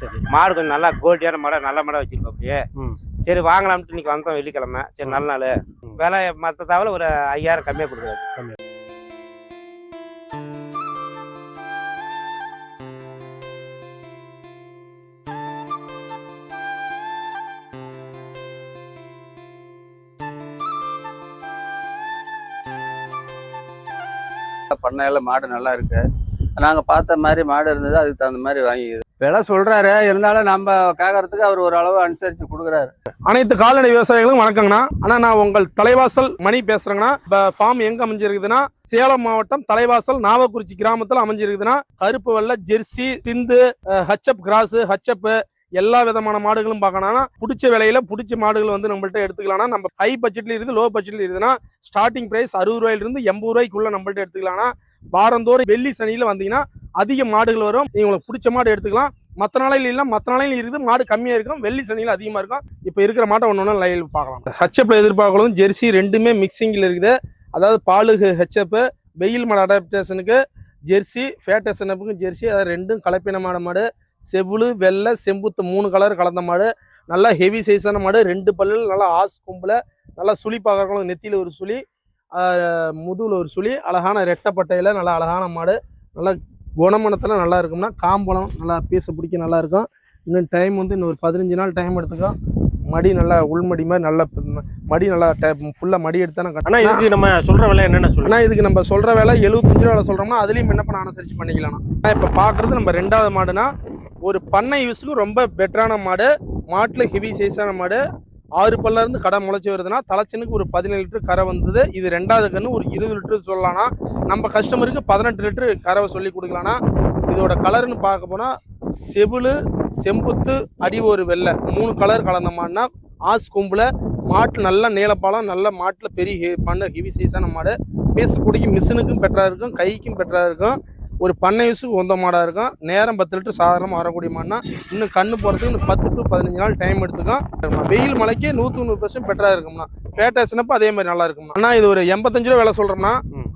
சரி. மாடு கொஞ்சம் நல்லா குவாலிட்டியான மாடை நல்ல மாடை வச்சிருக்கோம் அப்படியே. சரி வாங்கலாம்ட்டு இன்னைக்கு வந்தோம் வெள்ளிக்கிழமை. சரி நல்ல நாள். விலை மற்ற தவிர ஒரு 5000 கம்மியாக கொடுக்குறாரு. பண்ணையில மாடு நல்லா இருக்கு. நாங்கள் பார்த்த மாதிரி மாடு இருந்தது, அதுக்கு தகுந்த மாதிரி வாங்கிக்குது. விலை சொல்றாரு, இருந்தாலும் நம்ம கேட்கறதுக்கு அவர் ஒரு அளவு அனுசரித்து கொடுக்குறாரு. அனைத்து கால்நடை விவசாயிகளும் வணக்கங்கண்ணா. ஆனா நான் உங்கள் தலைவாசல் மணி பேசுறேங்கண்ணா. இப்போ ஃபார்ம் எங்க அமைஞ்சிருக்குதுன்னா சேலம் மாவட்டம் தலைவாசல் நாவக்குறிச்சி கிராமத்தில் அமைஞ்சிருக்குதுன்னா கருப்பு வெள்ளை ஜெர்சி சிந்து ஹச்அப் கிராஸ் ஹச்அப் எல்லா விதமான மாடுகளும் பார்க்கணும்னா பிடிச்ச விலையில பிடிச்ச மாடுகள் வந்து நம்மள்ட்ட எடுத்துக்கலாம்னா நம்ம ஹை பட்ஜெட்ல இருந்து லோ பட்ஜெட்ல இருக்குதுன்னா ஸ்டார்டிங் பிரைஸ் 60 ரூபாயிலிருந்து 80 ரூபாய்க்குள்ள நம்மள்ட்ட எடுத்துக்கலாம்னா வாரந்தோறும் வெள்ளி சனியில வந்தீங்கன்னா அதிக மாடுகள் வரும். நீங்க உங்களுக்கு பிடிச்ச மாடு எடுத்துக்கலாம். மற்ற நாளையில இல்லை, மற்ற நாளையில இருக்குது மாடு கம்மியா இருக்கும், வெள்ளி சனியில அதிகமா இருக்கும். இப்போ இருக்கிற மாட்டை ஒன்று லைவ் பார்க்கலாம். ஹெச்எப்ல எதிர்பார்க்கலாம். ஜெர்சி ரெண்டுமே மிக்சிங்ல இருக்குது. அதாவது பாலுக்கு ஹெச்எப், வெயில் மாடு அடாப்டேஷனுக்கு ஜெர்சி, ஃபேட்டேஷனுக்கு ஜெர்சி, அதாவது ரெண்டும் கலப்பினமான மாடு. செவுளு வெள்ளை செம்புத்து 3 கலர் கலந்த மாடு. நல்லா ஹெவி சைஸான மாடு. 2 பல்லு நல்லா ஆஸ் கொம்பில் நல்லா சுழி பார்க்கறவங்களும் நெத்தியில் ஒரு சுழி, முதுகில் ஒரு சுழி, அழகான ரெட்டைப்பட்டையில் நல்லா அழகான மாடு. நல்லா குணமனத்தில் நல்லா இருக்கும்னா காம்பளம் நல்லா பீசை பிடிக்க நல்லா இருக்கும். இன்னும் டைம் வந்து இன்னும் ஒரு 15 நாள் டைம் எடுத்துக்கும். மடி நல்லா உள்மடி மாதிரி நல்லா மடி நல்லா ஃபுல்லாக மடி எடுத்தானே. ஆனால் இதுக்கு நம்ம சொல்கிற விலை என்னென்ன சொல்லணும்? ஆனால் இதுக்கு நம்ம சொல்கிற விலை 75 ரூபா சொல்கிறோம்னா அதுலேயும் என்ன பண்ண அனுசரித்து பண்ணிக்கலாம். ஆனால் இப்போ பார்க்குறது நம்ம 2வது மாடுனா ஒரு பண்ணை யூஸுக்கு ரொம்ப பெட்டரான மாடு. மாட்டில் ஹெவி சைஸான மாடு. 6 பல்ல இருந்து கடை முளைச்சி வருதுன்னா தலைச்சனுக்கு ஒரு 17 லிட்டர் கரை வந்தது. இது 2வது கன்று ஒரு 20 லிட்டர் சொல்லலாம்னா நம்ம கஸ்டமருக்கு 18 லிட்டர் கறவை சொல்லி கொடுக்கலாம்னா. இதோட கலர்னு பார்க்க போனால் செவுளு செம்புத்து அடி ஒரு வெள்ளை 3 கலர் கலந்த மாடுனா ஆஸ் கொம்பில் மாட்டில் நல்ல நீளப்பாலம் நல்ல மாட்டில் பெரிய பண்ண ஹெவி சைஸான மாடு. பீஸ் பிடிக்கும் மிஷினுக்கும் பெட்டராக இருக்கும், கைக்கும் பெட்டராக இருக்கும். ஒரு பண்ணை யூஸுக்கு உந்த மாடாக இருக்கும். நேரம் 10 லிட்டர் சாதாரணமாக வரக்கூடிய மாடுனா இன்னும் கண்ணு போகிறதுக்கு இன்னும் 10 to 15 நாள் டைம் எடுத்துக்கும். வெயில் மலைக்கு 100% பெட்டராக இருக்கும்னா. ஃபேட்டேஷனப்போ அதே மாதிரி நல்லா இருக்கும்னா. ஆனால் இது ஒரு 85 ரூபா விலை சொல்கிறோம்னா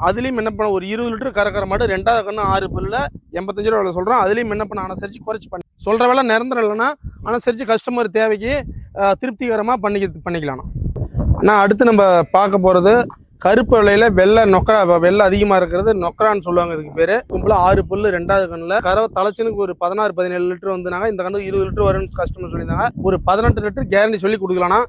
அதுலேயும் என்ன பண்ண ஒரு 20 லிட்டர் கறக்கிற மாடு 2வது கண்ணு 6 பல்ல 85 ரூபா விலை சொல்கிறோம். அதுலேயும் என்ன பண்ண அனுசரித்து குறைச்சி பண்ணி சொல்கிற விலை நிரந்தரம் இல்லைன்னா அனுசரித்து கஸ்டமர் தேவைக்கு திருப்திகரமாக பண்ணிக்கலாம். ஆனால் அடுத்து நம்ம பார்க்க போகிறது கருப்பு வெள்ளையில வெள்ளை நொக்கரா, வெள்ளை அதிகமாக இருக்கிறது நொக்கரான்னு சொல்லுவாங்க. இதுக்கு பேர் கும்பலாக 6 பல்லு 2வது கண்ணில் கறவை தலைச்சனுக்கு ஒரு 16-17 லிட்டர் வந்துனாங்க. இந்த கண்ணு 20 லிட்டர் வரும்னு கஸ்டமர் சொல்லியிருந்தாங்க. ஒரு 18 லிட்டர் கேரண்டி சொல்லி கொடுக்கலாம்னா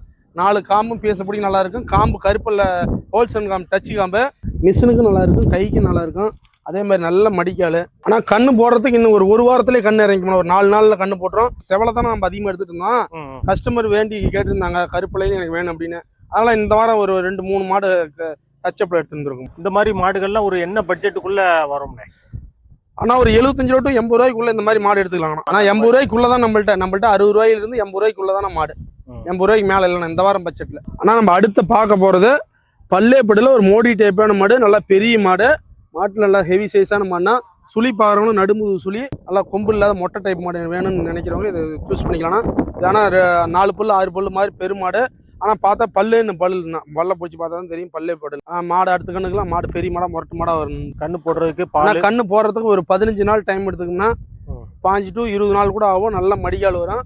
4 காம்பும் பேசப்படி நல்லா இருக்கும். காம்பு கருப்பில் ஹோல்சேல் காம்பு டச்சு காம்பு மிஷினுக்கும் நல்லா இருக்கும், கைக்கும் நல்லா இருக்கும். அதே மாதிரி நல்ல மடிக்கால். ஆனால் கண்ணு போடுறதுக்கு இன்னும் ஒரு வாரத்திலே கண்ணு இறங்கிக்கணும். ஒரு 4 நாளில் கண்ணு போட்டுரும். செவலை தானே நம்ம அதிகமாக எடுத்துகிட்டு இருந்தோம். கஸ்டமர் வேண்டி கேட்டுருந்தாங்க கருப்பிலையும் எனக்கு வேணும் அப்படின்னு. அதனால் இந்த வாரம் ஒரு 2-3 மாடு டச்சப்பில் எடுத்துருந்துருக்கும். இந்த மாதிரி மாடுகள்லாம் ஒரு என்ன பட்ஜெட்டுக்குள்ளே வரும்னே? ஆனால் ஒரு 75 ரூபா to 80 ரூபாய்க்குள்ளே இந்த மாதிரி மாடு எடுத்துக்கலாம். ஆனால் 80 ரூபாய்க்குள்ளே தான் நம்மள்ட்ட 60 ரூபாயிலிருந்து 80 ரூபாய்க்குள்ளே தானே மாடு. 80 ரூபாய்க்கு மேலே இல்லைண்ணா இந்த வாரம் பட்ஜெட்டில். ஆனால் நம்ம அடுத்து பார்க்க போகிறது பல்லேப்படியில் ஒரு மோடி டைப்பான மாடு. நல்லா பெரிய மாடு. மாட்டில் நல்லா ஹெவி சைஸான மாடுனா சுழி பார்க்குறவங்களும் நடுமுது சுழி நல்லா கொம்பு இல்லாத மொட்டை டைப் மாடு வேணும்னு நினைக்கிறவங்க இதை சூஸ் பண்ணிக்கலாம். ஆனால் 4 பல்லு 6 பல்லு மாதிரி பெருமாடு. ஆனால் பார்த்தா பல்லுன்னு பல்லுன்னா பல்ல போச்சு பார்த்தா தான் தெரியும் பல்லே போடல். மாடு அடுத்த கண்ணுக்குலாம் மாடு பெரிய மாடாக முரட்டு மாடாக வரும். கண்ணு போடுறதுக்கு கண்ணு போடுறதுக்கு ஒரு 15 நாள் டைம் எடுத்துக்கோம்னா 5 to 20 நாள் கூட ஆகும். நல்ல மடிகால் வரும்.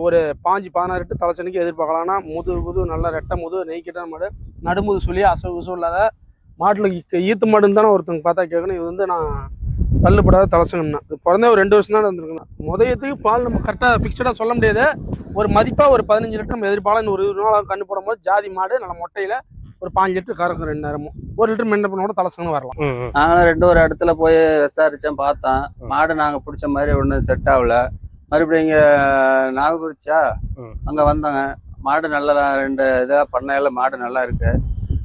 ஒரு 5-16 தலைச்சனுக்கு எதிர்பார்க்கலாம்னா முது நல்லா ரெட்டை முது நெய்க்கிட்ட மாடு. நடுமுது சொல்லி அசவு இல்லாத மாட்டில் ஈத்து மாடுன்னு தானே ஒருத்தவங்க பார்த்தா கேட்கணும். இது வந்து நான் பல்லுப்படாத தலைச்சனம்னா இது பிறந்தே ஒரு 2 வருஷம் தான் இருந்திருக்குண்ணா. முதயத்துக்கு பால் நம்ம கரெக்டாக ஃபிக்ஸடாக சொல்ல முடியாது. ஒரு மதிப்பாக ஒரு 15 லிட்டர் நம்ம எதிர்பார்க்கலாம். ஒரு 20 நாள் கண்ணு போடும்போது ஜாதி மாடு நல்ல மொட்டையில் ஒரு 5 லிட்டர் கறக்கும். 2 நேரமும் 1 லிட்டர் மென்ன பண்ணோட தலைச்சனம் வரலாம். நாங்களும் ஒரு இடத்துல போய் விசாரித்தேன், பார்த்தேன். மாடு நாங்கள் பிடிச்ச மாதிரி ஒன்றும் செட் ஆகல. மறுபடியும் இங்கே நாகக்குறிச்சா அங்கே வந்தாங்க. மாடு நல்லா 2 இதாக பண்ணையில் மாடு நல்லா இருக்குது.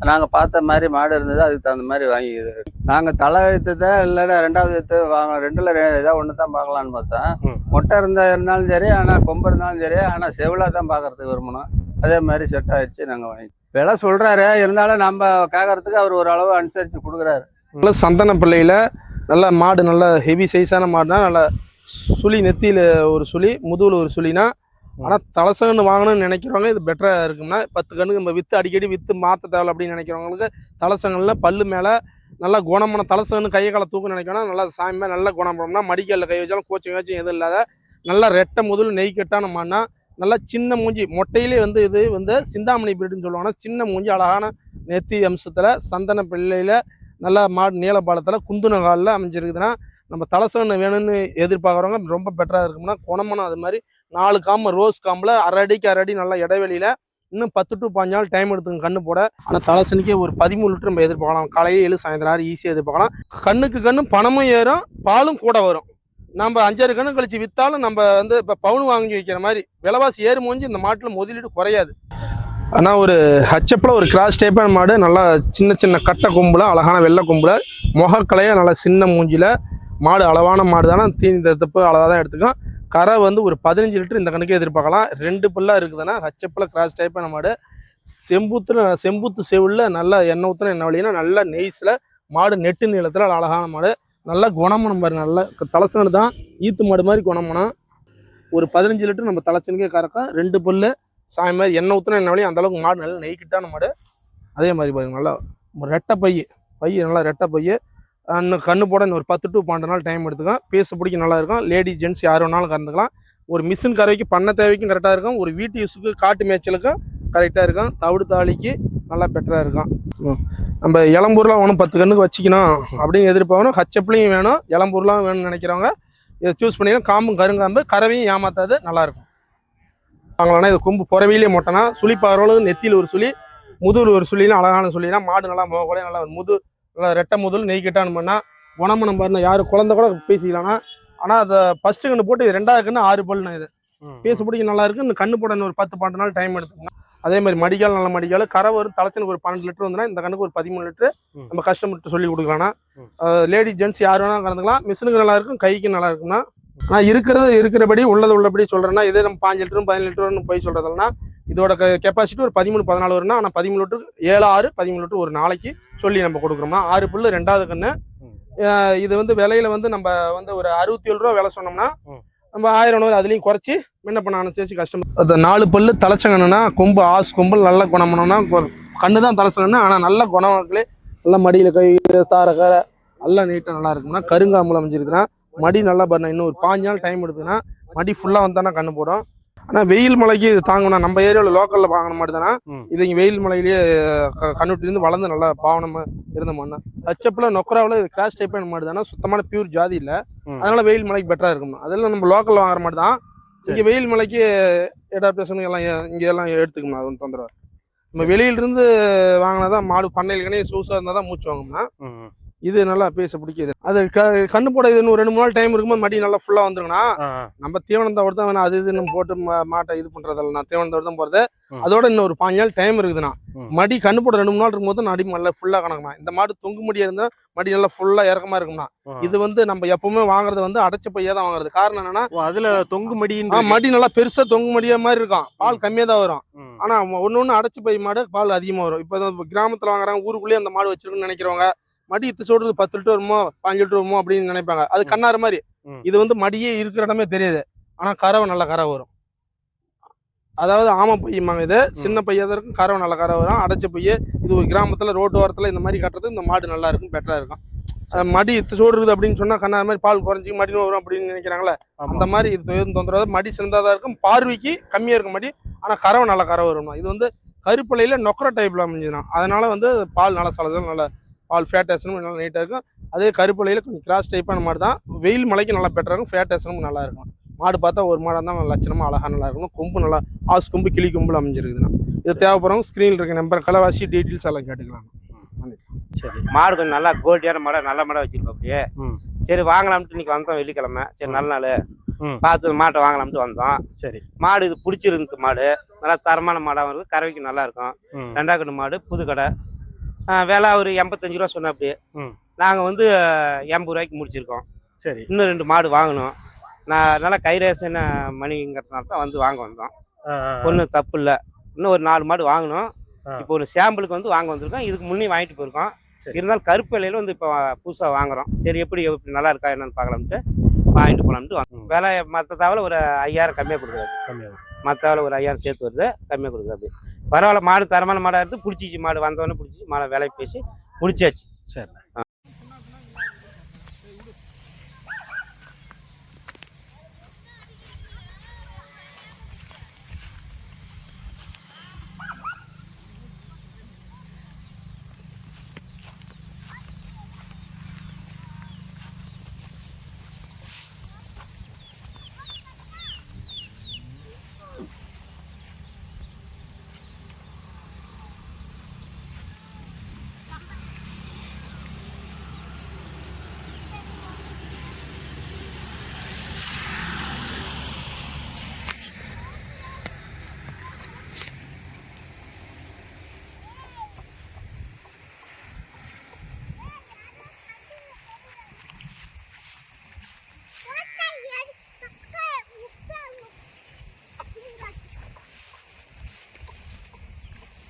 நாங்கள் பார்த்த மாதிரி மாடு இருந்தது, அதுக்கு தகுந்த மாதிரி வாங்கிக்குது. நாங்கள் தலை வைத்ததை இல்லைன்னா 2வது வைத்து வாங்க 2ல் ஏதாவது ஒன்று தான் பார்க்கலான்னு பார்த்தேன். மொட்டை இருந்தாலும் சரி, ஆனால் கொம்பு இருந்தாலும் சரி, ஆனால் செவிலாக தான் பார்க்குறதுக்கு விரும்பணும். அதே மாதிரி செட் ஆகிடுச்சு. நாங்கள் வாங்கி விலை சொல்கிறாரு, இருந்தாலும் நம்ம கேட்கறதுக்கு அவர் ஒரு அளவு அனுசரித்து கொடுக்குறாரு. நல்ல சந்தன பிள்ளையில் நல்ல மாடு நல்ல ஹெவி சைஸான மாடுனா நல்ல சுழி நெத்தியில் ஒரு சுழி முதுகில் ஒரு சுழினா. ஆனால் தலைசகன்னு வாங்கணும்னு நினைக்கிறவங்க இது பெட்டராக இருக்கும்னா 10 கண்ணுக்கு நம்ம அடிக்கடி விற்று மாற்ற தேவை அப்படின்னு நினைக்கிறவங்களுக்கு தலைசகங்களில் பல்லு மேலே நல்லா குணமான தலைசகன்னு கையை காலை தூக்க நினைக்கணும். நல்லா சாமி மேலே நல்லா குணம் பண்ணோம்னா மடிக்கல்ல கை வச்சாலும் கோச்சிங் எதுவும் இல்லாத நல்லா ரெட்டை முதல் நெய் கட்டான மாடுனா நல்லா சின்ன மூஞ்சி மொட்டையிலே வந்து இது வந்து சிந்தாமணி பிரீடுன்னு சொல்லுவாங்கன்னா சின்ன மூஞ்சி அழகான நெத்தி அம்சத்தில் சந்தன பிள்ளையில் நல்லா மாடு நீளப்பாலத்தில் குந்துன காலில் அமைஞ்சிருக்குதுன்னா நம்ம தலசகன்னு வேணும்னு எதிர்பார்க்குறவங்க ரொம்ப பெட்டராக இருக்கும்னா குணமனம் அது மாதிரி 4 காம்பு ரோஸ் காம்பில் அரை அடி நல்லா இடைவெளியில் இன்னும் 10 to 15 நாள் டைம் எடுத்துங்க கண்ணு போட. ஆனால் தலசனிக்கே ஒரு 13 லிட்டர் நம்ம எதிர்பார்க்கலாம். காலையில் 7 சாயந்தரம் 6 ஈஸியாக எதிர்பார்க்கலாம். கண்ணுக்கு கண்ணு பணமும் ஏறும் பாலும் கூட வரும். நம்ம 5-6 கண்ணு கழிச்சு விற்றாலும் நம்ம வந்து இப்போ பவுன் வாங்கி வைக்கிற மாதிரி விலைவாசி ஏறு மூஞ்சி இந்த மாட்டில் முதலீடு குறையாது. ஆனால் ஒரு ஹச்சப்பில் ஒரு கிராஸ் டைப்பான மாடு நல்லா சின்ன கட்டை கொம்பில் அழகான வெள்ளை கொம்பில் முகக்கலையாக நல்லா சின்ன மூஞ்சியில் மாடு அளவான மாடு தானே தீனி தப்பு அளவாக தான் எடுத்துக்கும். கரை வந்து ஒரு 15 லிட்டர் இந்த கணக்கே எதிர்பார்க்கலாம். 2 பல்லாக இருக்குதுன்னா ஹச்சப்பில் கிராஸ் டைப்பான மாடு செம்புத்து செவிலில் நல்லா எண்ணெய் ஊற்றின எண்ணெய் வழினா நல்லா நெய்ஸில் மாடு நெட்டு நீளத்தில் அழகான மாடு நல்லா குணமனம் பாரு. நல்லா தலசனு தான் ஈத்து மாடு மாதிரி குணமனம். ஒரு 15 லிட்டர் நம்ம தலசனுக்கே கறக்கா. 2 பல்லு சாயம் மாதிரி எண்ணெய் ஊற்றின எண்ணெய் வழி அந்தளவுக்கு மாடு நல்லா நெய்க்கிட்டான மாடு. அதே மாதிரி பாருங்க நல்லா ரெட்டை பை நல்லா ரெட்டை பை. இன்னும் கண்ணு போட இன்னும் ஒரு 10 to 12 நாள் டைம் எடுத்துக்கும். பேச பிடிக்க நல்லா இருக்கும். லேடி ஜென்ட்ஸ் யார் வேணாலும் கறந்துக்கலாம். ஒரு மிஷின் கறவைக்கு பண்ண தேவைக்கும் கரெக்டாக இருக்கும். ஒரு வீட்டு யூஸுக்கு காட்டு மேய்ச்சலுக்கும் கரெக்டாக இருக்கும். தவிடு தாளிக்கு நல்லா பெட்டராக இருக்கும். நம்ம இளம்பூர்லாம் ஒன்றும் 10 கண்ணுக்கு வச்சுக்கணும் அப்படின்னு எதிர்பார்க்கணும். ஹச்சப்லையும் வேணும் இளம்பூர்லாம் வேணும்னு நினைக்கிறவங்க இதை சூஸ் பண்ணிக்கலாம். காம்பும் கருங்காம்பு கறவையும் ஏமாத்தாது நல்லாயிருக்கும். வாங்கலாம்னா இது கொம்பு புறவையிலே மொட்டைனா சுழி பாரோளவு நெத்தியில் ஒரு சுழி முதுகில் ஒரு சுழினா அழகான சுழினா மாடு நல்லா கூட நல்லா நல்லா ரெட்டை முதல் நெய் கட்டான்னு பண்ணால் குணமனம் பாருன்னா யாரும் குழந்தை கூட பேசிக்கலாம்னா. ஆனால் அதை ஃபஸ்ட்டு கண்ணு போட்டு 2வது கண்ணு 6 பல்லுண்ணா இது பேச பிடிக்க நல்லா இருக்கு. இந்த கண்ணு போட ஒரு 10-12 நாள் டைம் எடுத்துக்கணும். அதே மாதிரி மடிக்கால் நல்ல மடிக்கால் கரை வரும். தலைச்சனுக்கு ஒரு 12 லிட்டர் வந்துன்னா இந்த கண்ணுக்கு ஒரு 13 லிட்டர் நம்ம கஸ்டமர்கிட்ட சொல்லி கொடுக்கலாம்னா. லேடி ஜென்ட்ஸ் யார் வேணாலும் கறந்துக்கலாம். மிஷினுக்கு நல்லா இருக்கும் கைக்கு நல்லா இருக்கும்னா. நான் இருக்கிறபடி உள்ளபடி சொல்கிறேன்னா இதே நம்ம 5 லிட்டரும் 15 லிட்டர்னு போய் சொல்கிறதுனா இதோட கெப்பாசிட்டி ஒரு 13-14 வரும்னா. ஆனால் 13 லிட்டர் 7-6-13 லிட்டர் ஒரு நாளைக்கு சொல்லி நம்ம கொடுக்குறோம்னா. 6 புல்லு 2வது கண்ணு. இது வந்து விலையில வந்து நம்ம வந்து ஒரு 67 ரூபா விலை சொன்னோம்னா நம்ம 1000 அதுலேயும் குறைச்சி என்ன பண்ண அனுசரிச்சு கஷ்டம். அது 4 பல்லு தலைச்சங்கண்ணுனா கொம்பு கொம்பு நல்ல குணம்னா கண்ணு தான் தலைச்சங்கண்ணு. ஆனால் நல்ல குணமாக்களே நல்லா மடியில் கை தாரக்கார நல்லா நீட்டாக நல்லா இருக்குன்னா. கருங்காம்புல அமைஞ்சிருக்குன்னா மடி நல்லா பண்ண இன்னும் ஒரு 15 நாள் டைம் எடுத்துன்னா மடி ஃபுல்லாக வந்தானா கண்ணு போடும். ஆனால் வெயில் மலைக்கு இது தாங்கணும். நம்ம ஏரியாவில் லோக்கலில் வாங்கின மாதிரி தானே இது இங்கே வெயில் மலையிலேயே கண்ணுட்டிலேருந்து வளர்ந்து நல்லா பாவனமாக இருந்த மாடுனா. ஹச்சப்பில் நொக்கராவில் இது கிராஸ் டைப்பான மாடு தானே சுத்தமான பியூர் ஜாதி இல்லை. அதனால வெயில் மலைக்கு பெட்டராக இருக்கும்னா. அதெல்லாம் நம்ம லோக்கலில் வாங்குற மாதிரி தான். இங்கே வெயில் மலைக்கு எடாப்டேஷன் எல்லாம் இங்கே எல்லாம் எடுத்துக்கணும். அது ஒன்று தொந்தரவு. நம்ம வெளியிலிருந்து வாங்கினா தான் மாடு பண்ணையில்கனே சூஸாக இருந்தால் தான் மூச்சு வாங்கணும்னா. இது நல்லா பேச பிடிக்குது. அது கண்ணு போட இது ஒரு 2-3 நாள் டைம் இருக்கும்போது மடி நல்லா ஃபுல்லா வந்துருங்கண்ணா. நம்ம தீவனம் தவிர தான் வேணும். அது இதுன்னு போட்டு மாட்டை இது பண்றதில்ல. தீவனம் தவிர தான் போறது. அதோட இன்னும் ஒரு 15 நாள் டைம் இருக்குதுண்ணா. மடி கண்ணு போட 2-3 நாள் இருக்கும்போது நடி நல்லா ஃபுல்லா கணக்குண்ணா. இந்த மாடு தொங்கு முடியா இருந்தா மடி நல்லா ஃபுல்லா இறக்கமா இருக்கும்ண்ணா. இது வந்து நம்ம எப்பவுமே வாங்குறது வந்து அடைச்ச பையா தான் வாங்குறது. காரணம் என்னன்னா அதுல தொங்கு மடி நல்லா பெருசா தொங்கு முடியா மாதிரி இருக்கும். பால் கம்மியா தான் வரும். ஆனா ஒன்னு அடைச்சு பை மாடு பால் அதிகமா வரும். இப்ப கிராமத்துல வாங்குறாங்க ஊருக்குள்ளேயே அந்த மாடு வச்சிருக்குன்னு நினைக்கிறவங்க மடி இத்து சொல்றது 10 லிட்டர் வருமோ 15 லிட்டர் வருமோ அப்படின்னு நினைப்பாங்க. அது கண்ணாறு மாதிரி. இது வந்து மடியே இருக்கிற இடமே தெரியாது. ஆனா கறவை நல்ல கறவை வரும். அதாவது ஆமை பையமாங்க. இது சின்ன பையதான் இருக்கும். கறவை நல்ல கறவை வரும். அடைச்ச பைய இது ஒரு கிராமத்துல ரோட்டு ஓரத்துல இந்த மாதிரி கட்டுறது இந்த மாடு நல்லா இருக்கும் பெட்டரா இருக்கும். மடி இத்து சொல்றது அப்படின்னு சொன்னா கண்ணாறு மாதிரி பால் குறைஞ்சி மடினு வரும் அப்படின்னு நினைக்கிறாங்களே. அந்த மாதிரி இது தொந்தரவு. மடி சிறந்ததா இருக்கும். பார்வைக்கு கம்மியா இருக்கும் மடி. ஆனா கறவை நல்ல கறவை வரும். இது வந்து கருப்பலையில நொக்கர டைப்ல அமைஞ்சுதுன்னா. அதனால வந்து பால் நல்லா சலசல் நல்லா பால் ஃபேட் ஏசனும் நல்லா நீட்டாக இருக்கும். அதே கருப்பலையில் கொஞ்சம் கிராஸ் டைப்பான மாடு தான். வெயில் மலைக்கு நல்லா பெட்டராக இருக்கும். ஃபேட் ஏசனும் நல்லா இருக்கும். மாடு பார்த்தா ஒரு மாடாக இருந்தால் நல்லா லட்சணமாக அழகாக நல்லா இருக்கணும். கொம்பு நல்லா கொம்பு கிளி கொம்புல அமைஞ்சிருக்குதுண்ணா. இது தேவைப்படுறவங்க ஸ்க்ரீனில் இருக்க நம்பர் கலவாசி டீட்டெயில்ஸ் எல்லாம் கேட்டுக்கலாம். சரி மாடு கொஞ்சம் நல்லா குவாலிட்டியான மாடை நல்ல மாடை வச்சிருக்கோம் அப்படியே. சரி வாங்கலாம்ட்டு இன்னைக்கு வந்தோம் வெள்ளிக்கிழமை. சரி நல்ல நாள் பார்த்து மாட்டை வாங்கலாம்ட்டு வந்தோம். சரி மாடு இது பிடிச்சிருந்து மாடு நல்லா தரமான மாடாகவும் இருக்குது. கறவைக்கு நல்லா இருக்கும். 2வது கண்ணு மாடு புது கடை. விலை ஒரு 85 ரூபா சொன்ன அப்படியே. நாங்கள் வந்து 80 ரூபாய்க்கு முடிச்சிருக்கோம். சரி இன்னும் 2 மாடு வாங்கணும். நான் நல்லா கைரேசன மணிங்கிறதுனால தான் வந்து வாங்க வந்தோம். ஒன்றும் தப்பு இல்லை. இன்னும் ஒரு 4 மாடு வாங்கணும். இப்போ ஒரு சாம்பிளுக்கு வந்து வாங்க வந்திருக்கோம். இதுக்கு முன்னே வாங்கிட்டு போயிருக்கோம். இருந்தாலும் கருப்பு விலையில வந்து இப்போ புதுசாக வாங்குறோம். சரி எப்படி நல்லா இருக்கா என்னன்னு பார்க்கலாம்ட்டு வாங்கிட்டு போகலாம்ட்டு வாங்க. விலை மற்ற தவிர ஒரு 5000 கம்மியாக கொடுக்குறாரு. மற்ற தவிர ஒரு 5000 சேர்த்து வருது கம்மியாக கொடுக்குறது. அப்படி பரவாயில்ல. மாடு தரமான மாடாக இருக்குது. பிடிச்சிச்சு மாடு வந்தவொடனே பிடிச்சி மாடை விலை பேசி முடிச்சாச்சு. சரி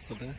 போட்டுங்க.